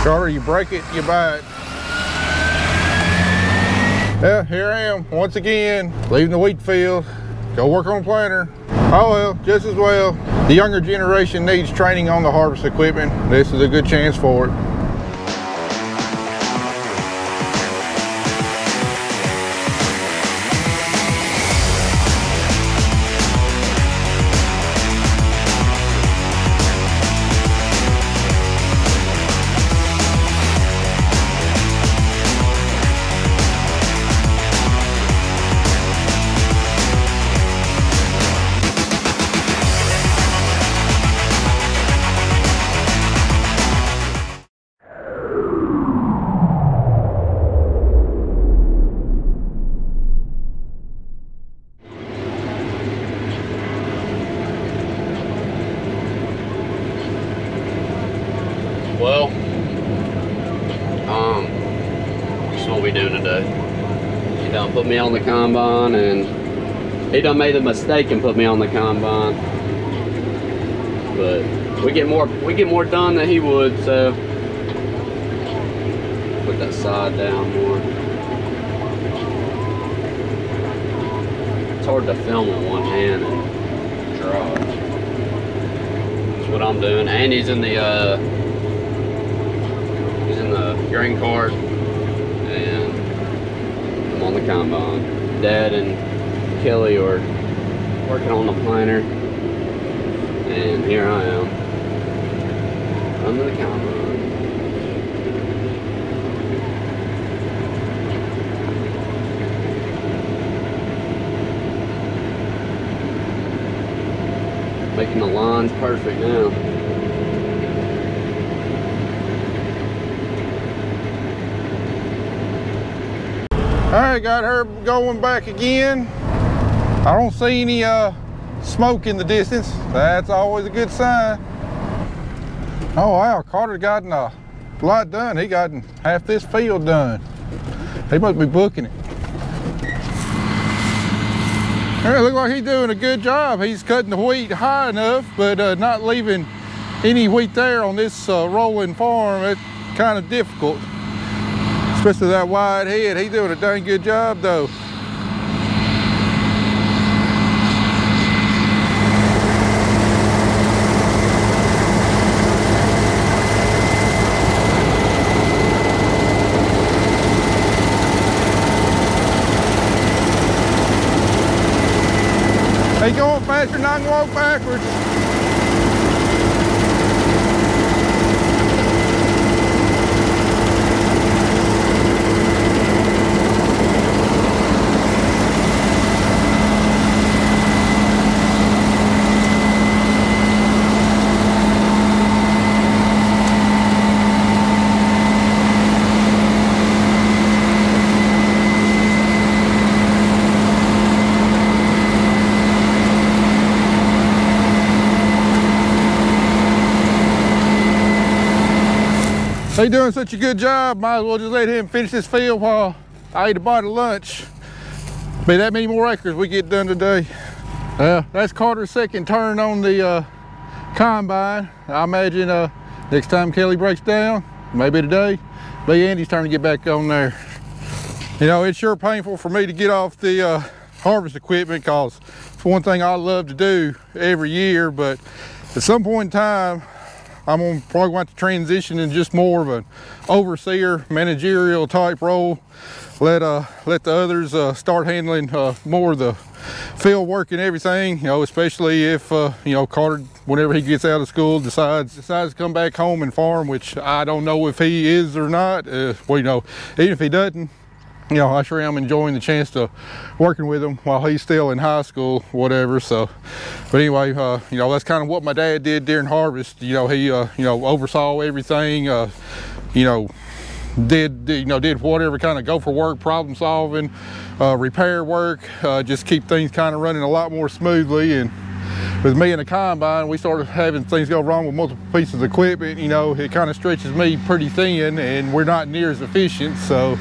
Carter, you break it, you buy it. Yeah, here I am once again, leaving the wheat field, go work on a planter. Oh well, just as well. The younger generation needs training on the harvest equipment. This is a good chance for it. Well, that's what we doing today. He done put me on the combine, and he done made the mistake and put me on the combine. But we get more done than he would, so put that side down more. It's hard to film with one hand and draw. That's what I'm doing. And he's in the grain cart, and I'm on the combine. Dad and Kelly are working on the planter, and here I am under the combine. Making the lines perfect now. All right, got her going back again. I don't see any smoke in the distance. That's always a good sign. Oh wow, Carter gotten a lot done. He gotten half this field done. He must be booking it. It looks like he's doing a good job. He's cutting the wheat high enough, but not leaving any wheat there on this rolling farm. It's kind of difficult. Especially that wide head. He's doing a dang good job though. He's going faster than I can walk backwards. He's doing such a good job, might as well just let him finish this field while I eat a bite of lunch. Be that many more acres we get done today. That's Carter's second turn on the combine. I imagine next time Kelly breaks down, maybe today, be Andy's turn to get back on there. You know, it's sure painful for me to get off the harvest equipment, because it's one thing I love to do every year, but at some point in time, I'm gonna probably want to transition in just more of an overseer, managerial type role. Let the others start handling more of the field work and everything. You know, especially if you know, Carter, whenever he gets out of school, decides to come back home and farm, which I don't know if he is or not. Well, you know, even if he doesn't, you know, I sure am enjoying the chance to working with him while he's still in high school, whatever. So, but anyway, you know, that's kind of what my dad did during harvest. You know, he, you know, oversaw everything, you know, did whatever kind of go for work, problem solving, repair work, just keep things kind of running a lot more smoothly. And with me and the combine, we started having things go wrong with multiple pieces of equipment. You know, it kind of stretches me pretty thin, and we're not near as efficient. So,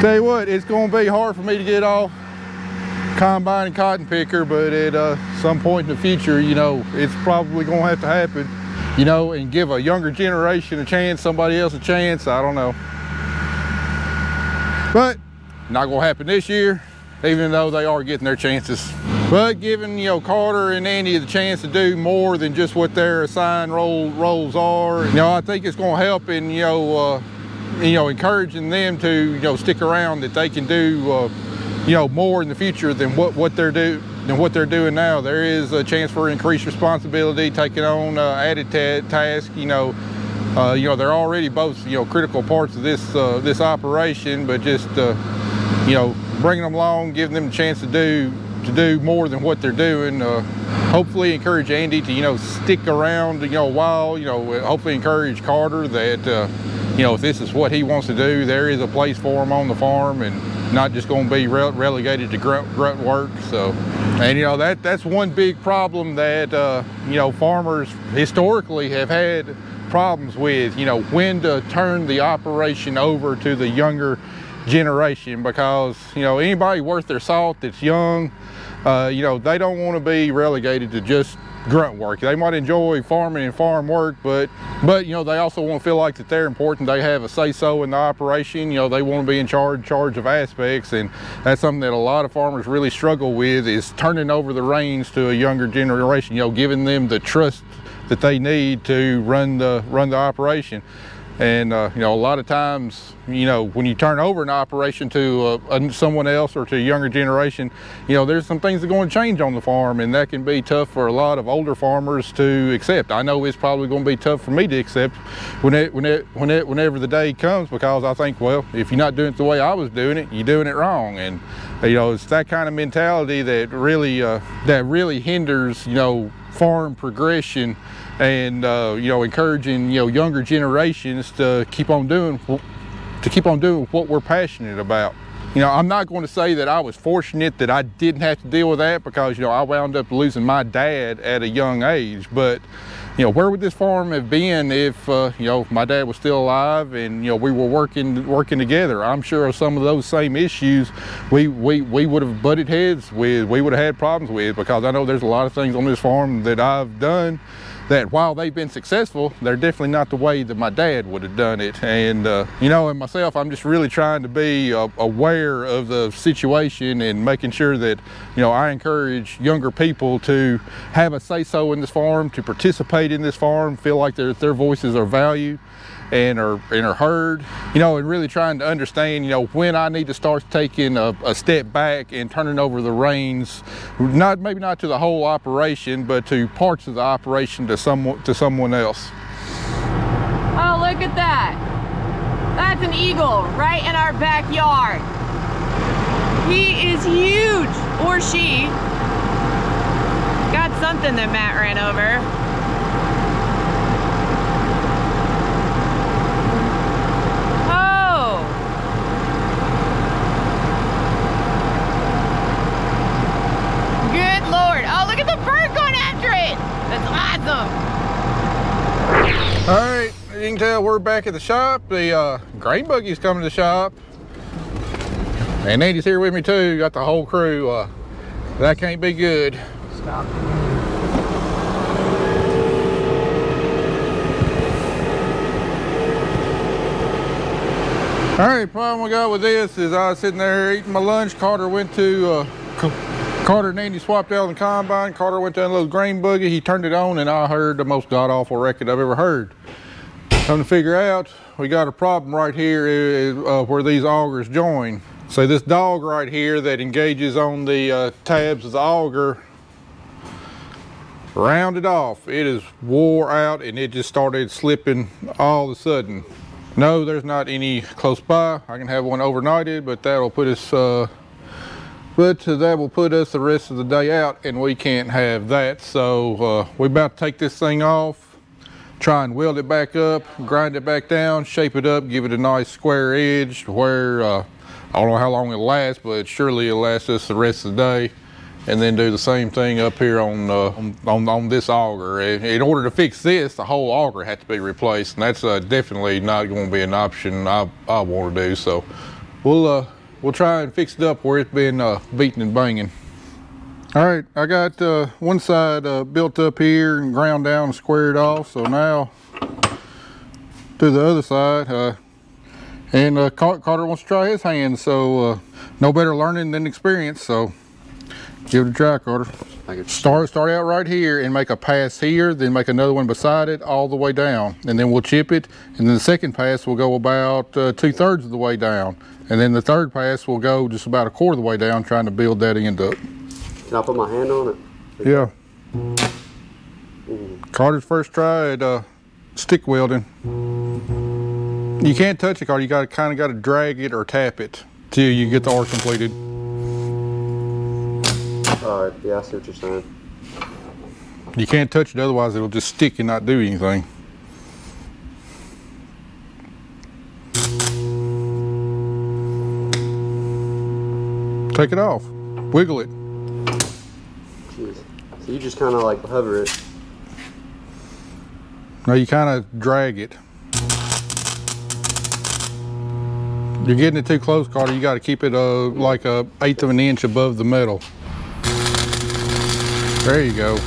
tell you what, it's going to be hard for me to get off combine and cotton picker, but at some point in the future, you know, it's probably going to have to happen. you know, and give a younger generation a chance, somebody else a chance. I don't know. But not gonna happen this year, even though they are getting their chances. But giving, you know, Carter and Andy the chance to do more than just what their assigned roles are, you know, I think it's gonna help in, you know, encouraging them to, you know, stick around, that they can do, you know, more in the future than what they're doing now. There is a chance for increased responsibility, taking on added tasks. You know, they're already both, you know, critical parts of this operation, but just you know, bringing them along, giving them a chance to do more than what they're doing. Hopefully encourage Andy to, you know, stick around, you know, a while. You know, hopefully encourage Carter that you know, if this is what he wants to do, there is a place for him on the farm, and not just going to be relegated to grunt work. So, and you know, that's one big problem that you know, farmers historically have had problems with, you know, when to turn the operation over to the younger generation, because, you know, anybody worth their salt that's young, you know, they don't want to be relegated to just grunt work. They might enjoy farming and farm work, but you know, they also want to feel like that they're important. They have a say-so in the operation. You know, they want to be in charge of aspects, and that's something that a lot of farmers really struggle with, is turning over the reins to a younger generation. You know, giving them the trust that they need to run the operation. And you know, a lot of times, you know, when you turn over an operation to someone else or to a younger generation, you know, there's some things that are going to change on the farm, and that can be tough for a lot of older farmers to accept. I know it's probably going to be tough for me to accept whenever the day comes, because I think, well, if you're not doing it the way I was doing it, you're doing it wrong. And you know, it's that kind of mentality that really hinders, you know, farm progression, and you know, encouraging, you know, younger generations to keep on doing what we're passionate about. You know, I'm not going to say that I was fortunate that I didn't have to deal with that, because, you know, I wound up losing my dad at a young age. But, you know, where would this farm have been if you know, my dad was still alive and, you know, we were working together? I'm sure of some of those same issues we would have butted heads with, we would have had problems with, because I know there's a lot of things on this farm that I've done that, while they've been successful, they're definitely not the way that my dad would have done it. And you know, and myself, I'm just really trying to be aware of the situation, and making sure that, you know, I encourage younger people to have a say-so in this farm, to participate in this farm, feel like their voices are valued and are heard, you know, and really trying to understand, you know, when I need to start taking a step back and turning over the reins, maybe not to the whole operation, but to parts of the operation to someone else. Oh, look at that. That's an eagle right in our backyard. He is huge, or she. Got something that Matt ran over. All right, you can tell we're back at the shop. The grain buggy's coming to the shop, and Andy's here with me too. Got the whole crew. That can't be good. Stop. All right, problem we got with this is I was sitting there eating my lunch. Carter and Andy swapped out on the combine. Carter went down a little grain buggy. He turned it on, and I heard the most god-awful record I've ever heard. Come to figure out, we got a problem right here where these augers join. So this dog right here that engages on the tabs of the auger, rounded off. It is wore out, and it just started slipping all of a sudden. No, there's not any close by. I can have one overnighted, but that'll put us that will put us the rest of the day out, and we can't have that. So we're about to take this thing off, try and weld it back up, grind it back down, shape it up, give it a nice square edge to where I don't know how long it'll last, but surely it'll last us the rest of the day. And then do the same thing up here on this auger. In order to fix this, the whole auger had to be replaced, and that's definitely not going to be an option I want to do. So we'll try and fix it up where it's been beating and banging. All right, I got one side built up here and ground down and squared off. So now do the other side. And Carter wants to try his hand, so no better learning than experience. So give it a try, Carter. Start out right here and make a pass here, then make another one beside it all the way down, and then we'll chip it. And then the second pass will go about 2/3 of the way down, and then the third pass will go just about 1/4 of the way down, trying to build that end up. Can I put my hand on it? Yeah. Carter's first try at stick welding. You can't touch it, Carter. You kind of got to drag it or tap it till you get the arc completed. All right. Yeah, I see what you're saying. You can't touch it, otherwise it'll just stick and not do anything. Take it off. Wiggle it. Jeez. So you just kind of like hover it. No, you kind of drag it. You're getting it too close, Carter. You got to keep it like 1/8 of an inch above the metal. There you go.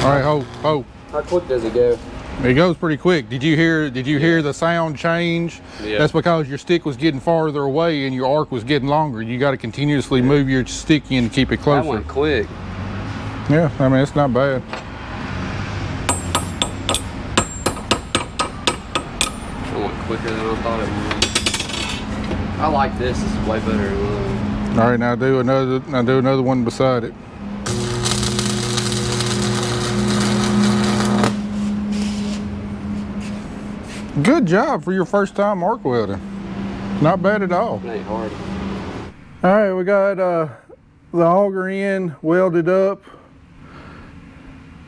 All right, ho. How quick does it go? It goes pretty quick. Did you hear the sound change? Yeah. That's because your stick was getting farther away and your arc was getting longer. You got to continuously move your stick in to keep it closer. That went quick. Yeah, I mean, it's not bad. That went quicker than I thought it would. I like this. This is way better. All right, now do another one beside it. Good job for your first time arc welding. Not bad at all. It ain't hard. All right, we got the auger end welded up.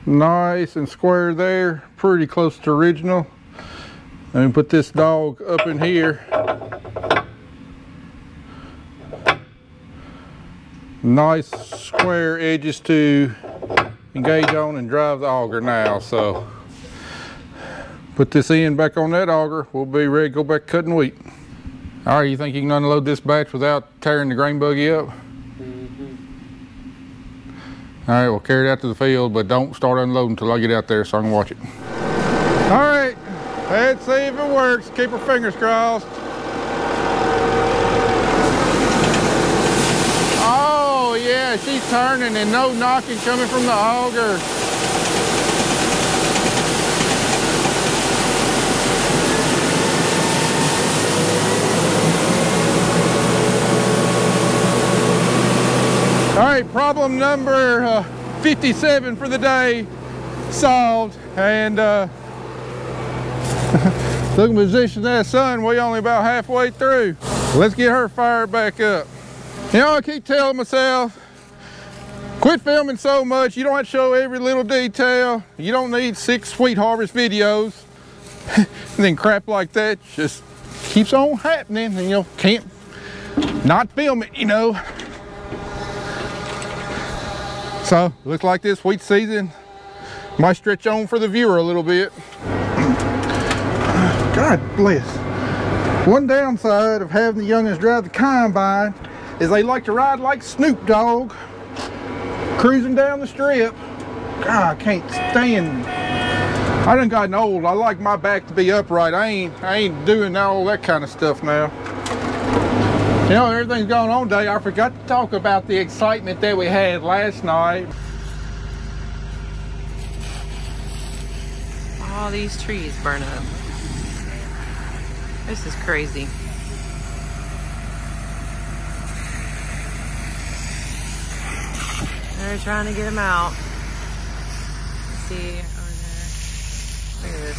Nice and square there, pretty close to original. And put this dog up in here. Nice square edges to engage on and drive the auger now. So put this end back on that auger. We'll be ready to go back cutting wheat. All right, you think you can unload this batch without tearing the grain buggy up? All right, we'll carry it out to the field, but don't start unloading until I get out there so I can watch it. All right, let's see if it works. Keep our fingers crossed. Oh yeah, she's turning and no knocking coming from the auger. All right, problem number 57 for the day solved. And look at the position of that sun, we only about halfway through. Let's get her fired back up. You know, I keep telling myself, quit filming so much. You don't have to show every little detail. You don't need 6 wheat harvest videos. And then crap like that just keeps on happening, and you know, can't not film it, you know. So, looks like this wheat season might stretch on for the viewer a little bit. God bless. One downside of having the youngins drive the combine is they like to ride like Snoop Dogg, cruising down the strip. God, I can't stand. I done gotten old. I like my back to be upright. I ain't doing all that kind of stuff now. You know, everything's going on today. I forgot to talk about the excitement that we had last night. All these trees burn up. This is crazy. They're trying to get them out. Let's see over there. Look at this.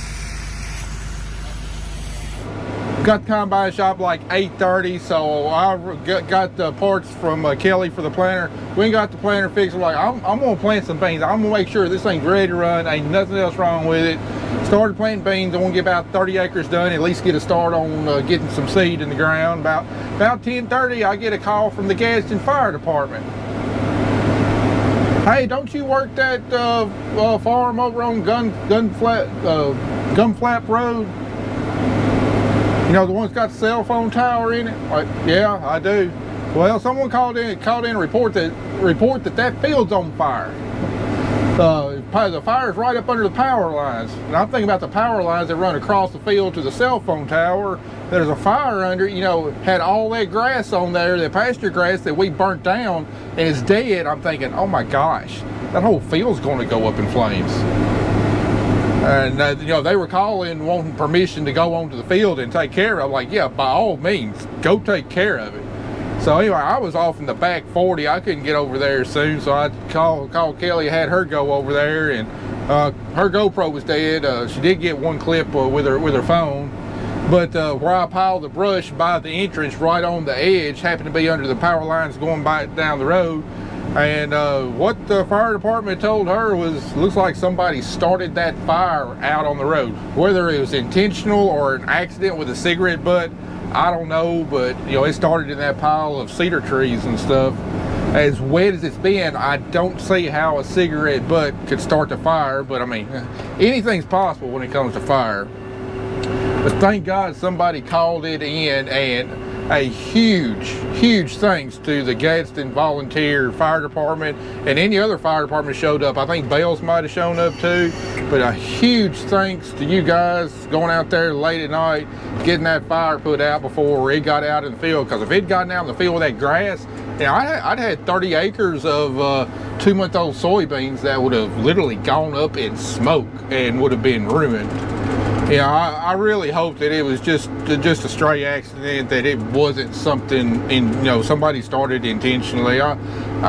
Got the combine shop like 8:30, so I got the parts from Kelly for the planter. We ain't got the planter fixed. I'm like, I'm gonna plant some beans. I'm gonna make sure this thing's ready to run. Ain't nothing else wrong with it. Started planting beans. I want to get about 30 acres done. At least get a start on getting some seed in the ground. About 10:30, I get a call from the Gadsden Fire Department. Hey, don't you work that farm over on Gunflap Road? You know, the one's got the cell phone tower in it? Like, yeah, I do. Well, someone called in a report that field's on fire. The fire's right up under the power lines. And I'm thinking about the power lines that run across the field to the cell phone tower. There's a fire under, you know, had all that grass on there, the pasture grass that we burnt down, and it's dead. I'm thinking, oh my gosh, that whole field's going to go up in flames. And you know, they were calling, wanting permission to go onto the field and take care of it. I'm like, yeah, by all means, go take care of it. So anyway, I was off in the back 40. I couldn't get over there soon, so I called Kelly, had her go over there, and her GoPro was dead. She did get one clip with her phone, but where I piled the brush by the entrance, right on the edge, happened to be under the power lines going by down the road. And what the fire department told her was, looks like somebody started that fire out on the road. Whether it was intentional or an accident with a cigarette butt, I don't know, but you know, it started in that pile of cedar trees and stuff. As wet as it's been, I don't see how a cigarette butt could start the fire, but I mean, anything's possible when it comes to fire. But thank God somebody called it in, and a huge thanks to the Gadsden Volunteer Fire Department, and any other fire department showed up. I think Bell's might have shown up too, but a huge thanks to you guys going out there late at night, getting that fire put out before it got out in the field. Because if it got out in the field with that grass, you know, I'd had 30 acres of 2-month-old soybeans that would have literally gone up in smoke and would have been ruined. Yeah, I really hope that it was just a stray accident, that it wasn't something, you know, somebody started intentionally. I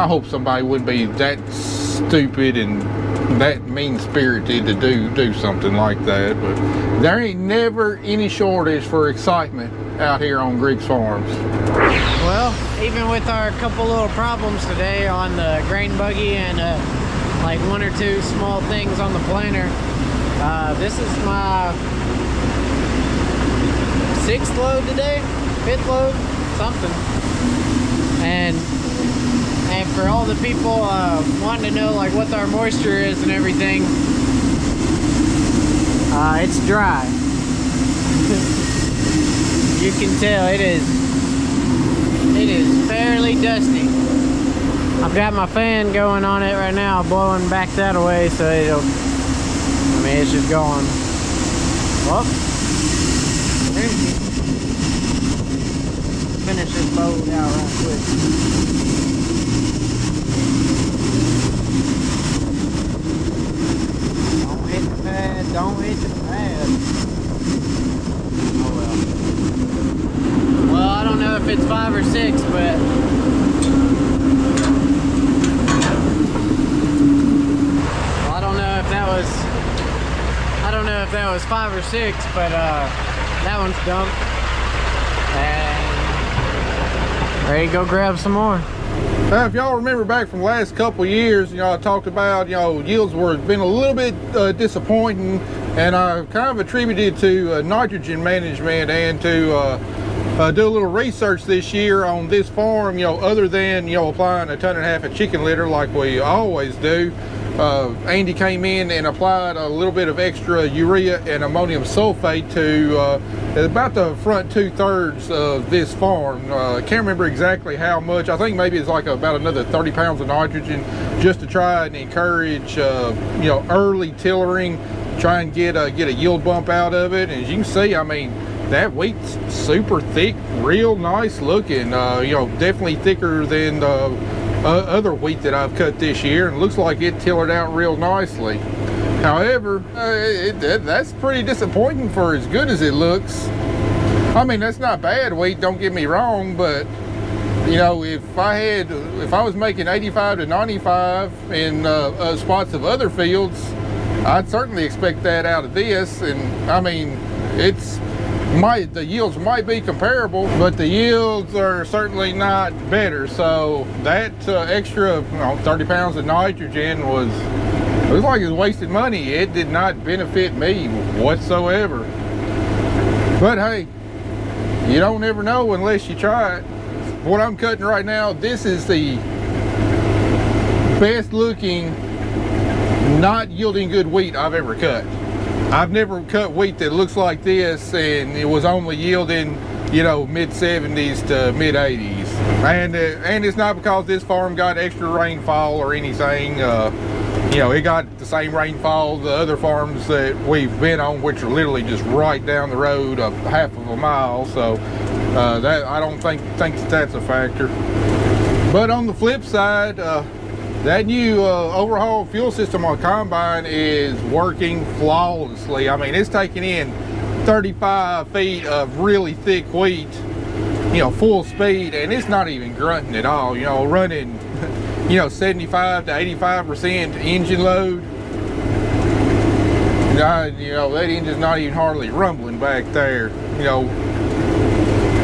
hope somebody wouldn't be that stupid and that mean-spirited to do something like that. But there ain't never any shortage for excitement out here on Griggs Farms. Well, even with our couple little problems today on the grain buggy and like 1 or 2 small things on the planter, this is my 6th load today, 5th load, something. And for all the people wanting to know like what our moisture is and everything, it's dry. You can tell it is fairly dusty. I've got my fan going on it right now, blowing back that away, so it'll, I mean, it's just going. Well, finish this load out right quick. Don't hit the pad, don't hit the pad. Oh well. Well, I don't know if it's 5 or 6, but I don't know if that was 5 or 6, but that one's dumped. And ready to go grab some more. If y'all remember back from the last couple of years, you know, I talked about, you know, yields were been a little bit disappointing, and I kind of attributed to nitrogen management and to do a little research this year on this farm, you know, other than, you know, applying 1.5 tons of chicken litter like we always do. Andy came in and applied a little bit of extra urea and ammonium sulfate to about the front 2/3 of this farm. I can't remember exactly how much. I think maybe it's like about another 30 pounds of nitrogen, just to try and encourage you know, early tillering, try and get a yield bump out of it. And as you can see, I mean, that wheat's super thick, real nice looking. You know, definitely thicker than other wheat that I've cut this year, and it looks like it tillered out real nicely. However, that's pretty disappointing for as good as it looks. I mean, that's not bad wheat, don't get me wrong, but you know, if I was making 85 to 95 in spots of other fields, I'd certainly expect that out of this. And I mean, the yields might be comparable, but the yields are certainly not better. So that extra, you know, 30 pounds of nitrogen it was like it was wasted money. It did not benefit me whatsoever. But hey, you don't ever know unless you try it. What I'm cutting right now, this is the best looking, not yielding good wheat I've ever cut. I've never cut wheat that looks like this and it was only yielding, you know, mid-70s to mid-80s. And it's not because this farm got extra rainfall or anything. You know, it got the same rainfall the other farms that we've been on, which are literally just right down the road a half of a mile. So that I don't think that's a factor. But on the flip side, that new overhauled fuel system on combine is working flawlessly. I mean, it's taking in 35 feet of really thick wheat, you know, full speed, and it's not even grunting at all. You know, running, you know, 75 to 85% engine load. You know, that engine's not even hardly rumbling back there. You know,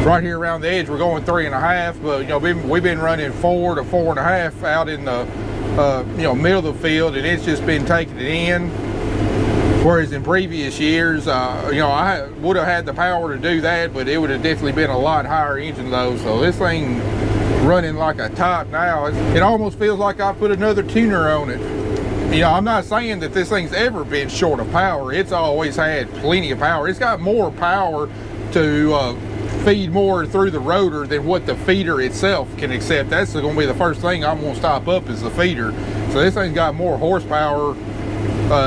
right here around the edge, we're going 3.5, but you know, we've been running 4 to 4.5 out in the you know, middle of the field, and it's just been taking it in. Whereas in previous years, you know, I would have had the power to do that, but it would have definitely been a lot higher engine load. So this thing running like a top now, it almost feels like I put another tuner on it. You know, I'm not saying that this thing's ever been short of power. It's always had plenty of power. It's got more power to feed more through the rotor than what the feeder itself can accept. That's going to be the first thing I'm going to stop up, is the feeder. So this thing's got more horsepower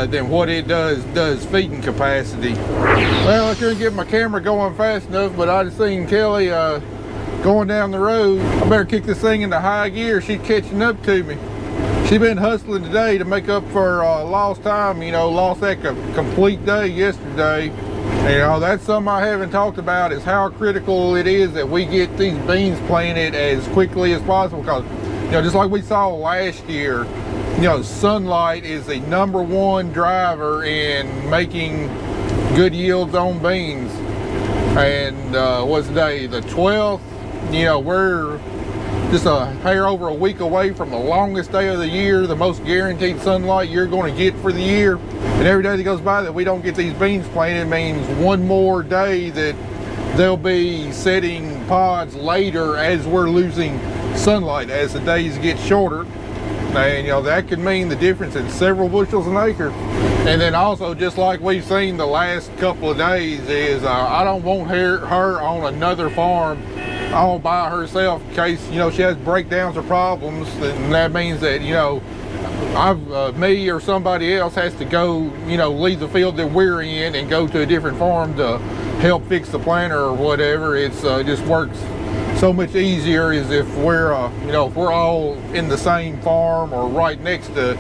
than what it does feeding capacity. Well, I couldn't get my camera going fast enough, but I just seen Kelly going down the road. I better kick this thing into high gear. She's catching up to me. She's been hustling today to make up for lost time. You know, lost that complete day yesterday. You know, that's something I haven't talked about, is how critical it is that we get these beans planted as quickly as possible. Because, you know, just like we saw last year, you know, sunlight is the #1 driver in making good yields on beans. And what's the day? The 12th. You know, we're just a hair over a week away from the longest day of the year, the most guaranteed sunlight you're going to get for the year. And every day that goes by that we don't get these beans planted means one more day that they'll be setting pods later as we're losing sunlight as the days get shorter. And you know, that could mean the difference in several bushels an acre. And then also, just like we've seen the last couple of days, is I don't want her on another farm all by herself in case, you know, she has breakdowns or problems. And that means that, you know, me or somebody else has to go, you know, leave the field that we're in and go to a different farm to help fix the planter or whatever. It's just works so much easier as if we're you know, if we're all in the same farm or right next to,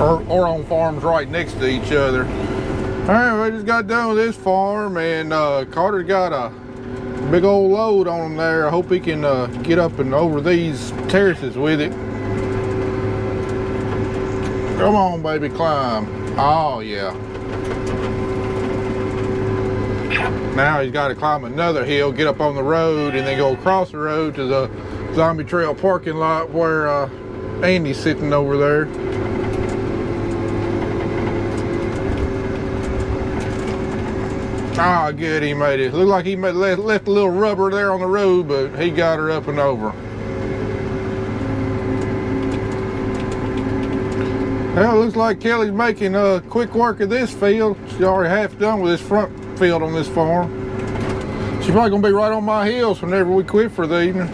or on farms right next to each other. All right, we just got done with this farm, and Carter got a big old load on him there. I hope he can get up and over these terraces with it. Come on, baby, climb. Oh yeah. Now he's got to climb another hill, get up on the road, and then go across the road to the Zombie Trail parking lot where Andy's sitting over there. Ah, good, he made it. Looked like he left a little rubber there on the road, but he got her up and over. Well, it looks like Kelly's making quick work of this field. She's already half done with this front field on this farm. She's probably gonna be right on my heels whenever we quit for the evening.